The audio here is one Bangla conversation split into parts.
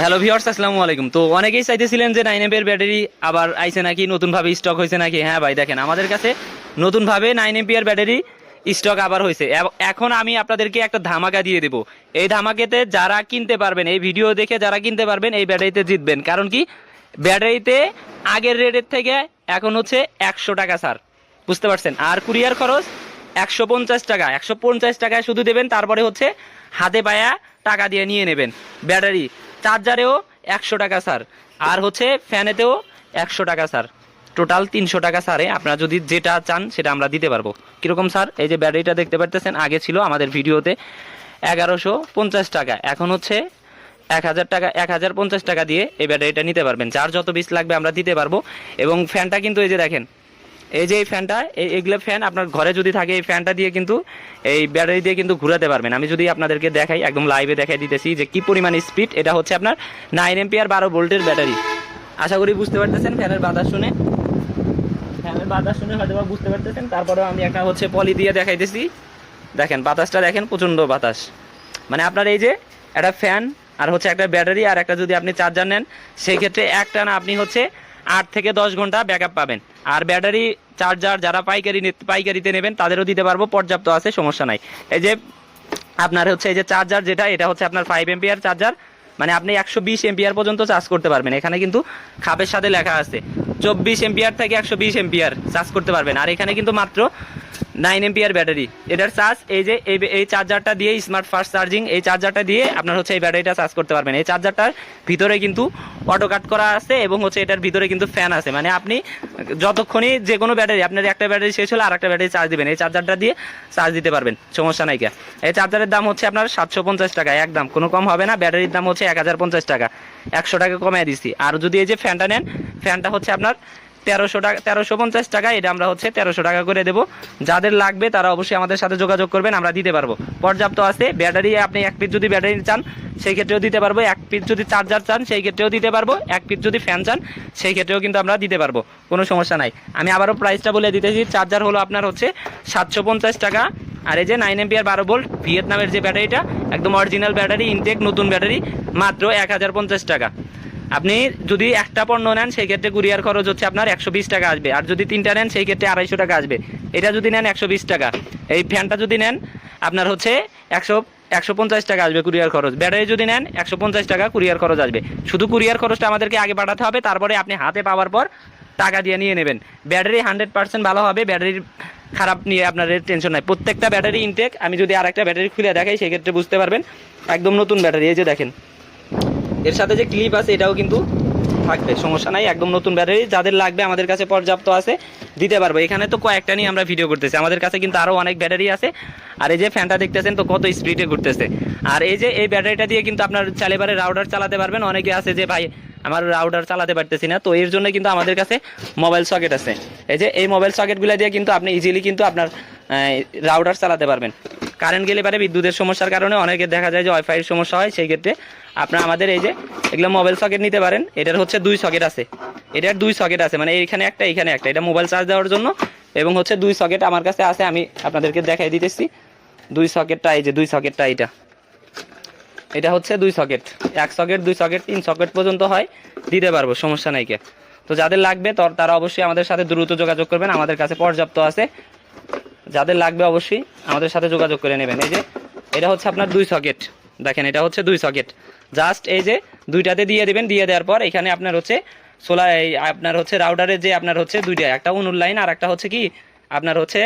হ্যালো ভিউয়ার্স, আসসালামু আলাইকুম। তো অনেকেই চাইতেছিলেন যে 9 এম্পিয়ার ব্যাটারি আবার আইছে নাকি, নতুনভাবে স্টক হয়েছে নাকি। হ্যাঁ ভাই, দেখেন আমাদের কাছে নতুনভাবে 9 এম্পিয়ার ব্যাটারি স্টক আবার হয়েছে। এখন আমি আপনাদেরকে একটা ধামাকা দিয়ে দেবো। এই ধামাকাতে যারা কিনতে পারবেন, এই ভিডিও দেখে যারা কিনতে পারবেন, এই ব্যাটারিতে জিতবেন। কারণ কি, ব্যাটারিতে আগের রেটের থেকে এখন হচ্ছে 100 টাকা ছাড়, বুঝতে পারছেন। আর কুরিয়ার খরচ 150 টাকা, 150 টাকায় শুধু দেবেন। তারপরে হচ্ছে হাতে পায়া টাকা দিয়ে নিয়ে নেবেন ব্যাটারি। চার্জারেও 100 টাকা ছাড়, আর হচ্ছে ফ্যানেতেও 100 টাকা ছাড়। টোটাল 300 টাকা ছাড়ে আপনারা যদি যেটা চান সেটা আমরা দিতে পারবো। কীরকম স্যার? এই যে ব্যাটারিটা দেখতে পারতেছেন, আগে ছিল আমাদের ভিডিওতে 1150 টাকা, এখন হচ্ছে 1000 টাকা, 1050 টাকা দিয়ে এই ব্যাটারিটা নিতে পারবেন। যার যত পিস লাগবে আমরা দিতে পারবো। এবং ফ্যানটা কিন্তু এই যে দেখেন, এই যে এই ফ্যানটা, এইগুলো ফ্যান আপনার ঘরে যদি থাকে, এই ফ্যানটা দিয়ে কিন্তু এই ব্যাটারি দিয়ে কিন্তু ঘুরাতে পারবেন। আমি যদি আপনাদেরকে দেখাই, একদম লাইভে দেখাই দিতেছি যে কি পরিমাণ স্পিড। এটা হচ্ছে আপনার 9 এম্পিয়ার 12 ভোল্টের ব্যাটারি। আশা করি বুঝতে পারতেছেন ফ্যানের বাতাস শুনে, হয়তো বুঝতে পারতেছেন। তারপরেও আমি একটা হচ্ছে পলি দিয়ে দেখাইতেছি। দেখেন বাতাসটা, দেখেন প্রচণ্ড বাতাস। মানে আপনার এই যে একটা ফ্যান আর হচ্ছে একটা ব্যাটারি আর একটা যদি আপনি চার্জার নেন, সেই ক্ষেত্রে একটা না আপনি হচ্ছে 8 থেকে 10 ঘন্টা ব্যাকআপ পাবেন। আর ব্যাটারি চার্জার যারা পাইকারিতে নেবেন তাদেরও দিতে পারবো, পর্যাপ্ত আছে, সমস্যা নাই। এই যে আপনার হচ্ছে এই যে চার্জার যেটা, এটা হচ্ছে আপনার 5 এম্পিয়ার চার্জার। মানে আপনি 120 এম্পিয়ার পর্যন্ত চার্জ করতে পারবেন। এখানে কিন্তু খাপের সাথে লেখা আছে 24 এম্পিয়ার থেকে 120 এম্পিয়ার চার্জ করতে পারবেন। আর এখানে কিন্তু মাত্র 9 এম্পিয়ার ব্যাটারি। এটার চার্জ এই যে এই চার্জারটা দিয়ে, স্মার্ট ফাস্ট চার্জিং, এই চার্জারটা দিয়ে আপনার হচ্ছে এই ব্যাটারিটা চার্জ করতে পারবেন। এই চার্জারটার ভিতরে কিন্তু অটো কাট করা আছে এবং হচ্ছে এটার ভিতরে কিন্তু ফ্যান আছে। মানে আপনি যতক্ষণই যে কোনো ব্যাটারি, আপনার একটা ব্যাটারি শেষ হলে আর একটা ব্যাটারি চার্জ দিবেন, এই চার্জারটা দিয়ে চার্জ দিতে পারবেন, সমস্যা নাই। কে এই চার্জারের দাম হচ্ছে আপনার 750 টাকা, একদম কোনো কম হবে না। ব্যাটারির দাম হচ্ছে 1050 টাকা, 100 টাকা কমিয়ে দিচ্ছি। আর যদি এই যে ফ্যানটা নেন, ফ্যানটা হচ্ছে আপনার 1300 টাকা, 1350 টাকা। এটা আমরা হচ্ছে 1300 টাকা করে দেবো। যাদের লাগবে তারা অবশ্যই আমাদের সাথে যোগাযোগ করবেন, আমরা দিতে পারবো, পর্যাপ্ত আছে। ব্যাটারি আপনি 1 পিস যদি ব্যাটারি চান সেই ক্ষেত্রেও দিতে পারবো, 1 পিস যদি চার্জার চান সেই ক্ষেত্রেও দিতে পারবো, 1 পিস যদি ফ্যান চান সেই ক্ষেত্রেও কিন্তু আমরা দিতে পারবো, কোনো সমস্যা নাই। আমি আবারও প্রাইসটা বলে দিতেছি। চার্জার হলো আপনার হচ্ছে 750 টাকা। আর এই যে 9 এম্পিয়ার 12 ভোল্ট ভিয়েতনামের যে ব্যাটারিটা, একদম অরিজিনাল ব্যাটারি, ইনটেক নতুন ব্যাটারি, মাত্র 1050 টাকা। আপনি যদি একটা পণ্য নেন সেই ক্ষেত্রে কুরিয়ার খরচ হচ্ছে আপনার 120 টাকা আসবে। আর যদি 3টা নেন সেই ক্ষেত্রে 250 টাকা আসবে। এটা যদি নেন 120 টাকা। এই ফ্যানটা যদি নেন আপনার হচ্ছে 150 টাকা আসবে কুরিয়ার খরচ। ব্যাটারি যদি নেন 150 টাকা কুরিয়ার খরচ আসবে। শুধু কুরিয়ার খরচটা আমাদেরকে আগে পাঠাতে হবে, তারপরে আপনি হাতে পাওয়ার পর টাকা দিয়ে নিয়ে নেবেন। ব্যাটারি 100% ভালো হবে, ব্যাটারির খারাপ নিয়ে আপনার টেনশন নাই। প্রত্যেকটা ব্যাটারি ইনটেক। আমি যদি আরেকটা ব্যাটারি খুলে দেখাই সেই ক্ষেত্রে বুঝতে পারবেন, একদম নতুন ব্যাটারি। এই যে দেখেন, এর সাথে যে ক্লিপ আছে এটাও কিন্তু থাকবে, সমস্যা নাই, একদম নতুন ব্যাটারি। যাদের লাগবে আমাদের কাছে পর্যাপ্ত আছে, দিতে পারবো। এখানে তো কয়েকটা নিয়ে আমরা ভিডিও করতেছি, আমাদের কাছে কিন্তু আরও অনেক ব্যাটারি আছে। আর এই যে ফ্যানটা দেখতেছেন তো কত স্পিডে ঘুরতেছে। আর এই যে এই ব্যাটারিটা দিয়ে কিন্তু আপনার চাইলে রাউটার চালাতে পারবেন। অনেকে আছে যে ভাই আমার রাউটার চালাতে পারতেছি না, তো এর জন্য কিন্তু আমাদের কাছে মোবাইল সকেট আছে। এই যে এই মোবাইল সকেটগুলো দিয়ে কিন্তু আপনি ইজিলি কিন্তু আপনার রাউটার চালাতে পারবেন। কারেন্ট গেলে পারে বিদ্যুতের সমস্যার কারণে অনেকে দেখা যায় যে ওয়াইফাইয়ের সমস্যা হয়, সেই ক্ষেত্রে আপনারা আমাদের এই যে এগুলো মোবাইল সকেট নিতে পারেন। এটার হচ্ছে 2 সকেট আছে, এটার 2 সকেট আছে, মানে এইখানে একটা এইখানে একটা, এটা মোবাইল চার্জ দেওয়ার জন্য। এবং হচ্ছে 2 সকেট আমার কাছে আছে, আমি আপনাদেরকে দেখাই দিতেছি। 2 সকেটটা এই যে 2 সকেটটা, এটা হচ্ছে 2 সকেট, 1 সকেট 2 সকেট 3 সকেট পর্যন্ত হয়, দিতে পারবো, সমস্যা নাই। কে তো যাদের লাগবে তারা অবশ্যই আমাদের সাথে দ্রুত যোগাযোগ করবেন, আমাদের কাছে পর্যাপ্ত আছে। যাদের লাগবে অবশ্যই আমাদের সাথে যোগাযোগ করে নেবেন। এই যে এটা হচ্ছে আপনার 2 সকেট, দেখেন এটা হচ্ছে 2 সকেট। জাস্ট এই যে দুইটাতে দিয়ে দেবেন, দিয়ে দেওয়ার পর এখানে আপনার হচ্ছে সোলার, এই আপনার হচ্ছে রাউটারের যে আপনার হচ্ছে দুইটা, একটা অনুর লাইন আর একটা হচ্ছে কি আপনার হচ্ছে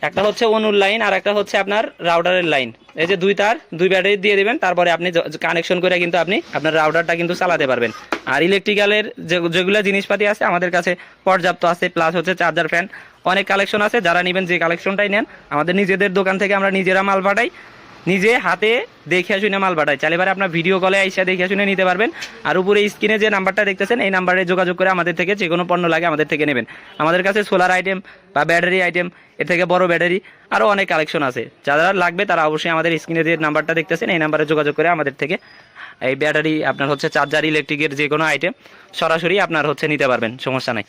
একটা হচ্ছে অনুর লাইন আর একটা হচ্ছে আপনার রাউটারের লাইন। এই যে 2 তার 2 ব্যাটারি দিয়ে দেবেন, তারপরে আপনি কানেকশন করে কিন্তু আপনি আপনার রাউটারটা কিন্তু চালাতে পারবেন। আর ইলেকট্রিক্যালের যেগুলো জিনিসপাতি আছে আমাদের কাছে পর্যাপ্ত আছে, প্লাস হচ্ছে চার্জার, ফ্যান, অনেক কালেকশন আছে। যারা নেবেন যে কালেকশনটাই নেন, আমাদের নিজেদের দোকান থেকে আমরা নিজেরা মাল পাঠাই, নিজে হাতে দেখে শুনে মাল পাঠাই। চাইলে এবারে আপনার ভিডিও কলে আইসা দেখে শুনে নিতে পারবেন। আর উপরে স্ক্রিনে যে নাম্বারটা দেখতেছেন এই নাম্বারে যোগাযোগ করে আমাদের থেকে যে কোনো পণ্য লাগে আমাদের থেকে নেবেন। আমাদের কাছে সোলার আইটেম বা ব্যাটারি আইটেম, এর থেকে বড় ব্যাটারি, আরও অনেক কালেকশন আছে। যারা লাগবে তারা অবশ্যই আমাদের স্ক্রিনে যে নাম্বারটা দেখতেছেন এই নাম্বারে যোগাযোগ করে আমাদের থেকে এই ব্যাটারি, আপনার হচ্ছে চার্জার, ইলেকট্রিকের যে কোনো আইটেম সরাসরি আপনার হচ্ছে নিতে পারবেন, সমস্যা নাই।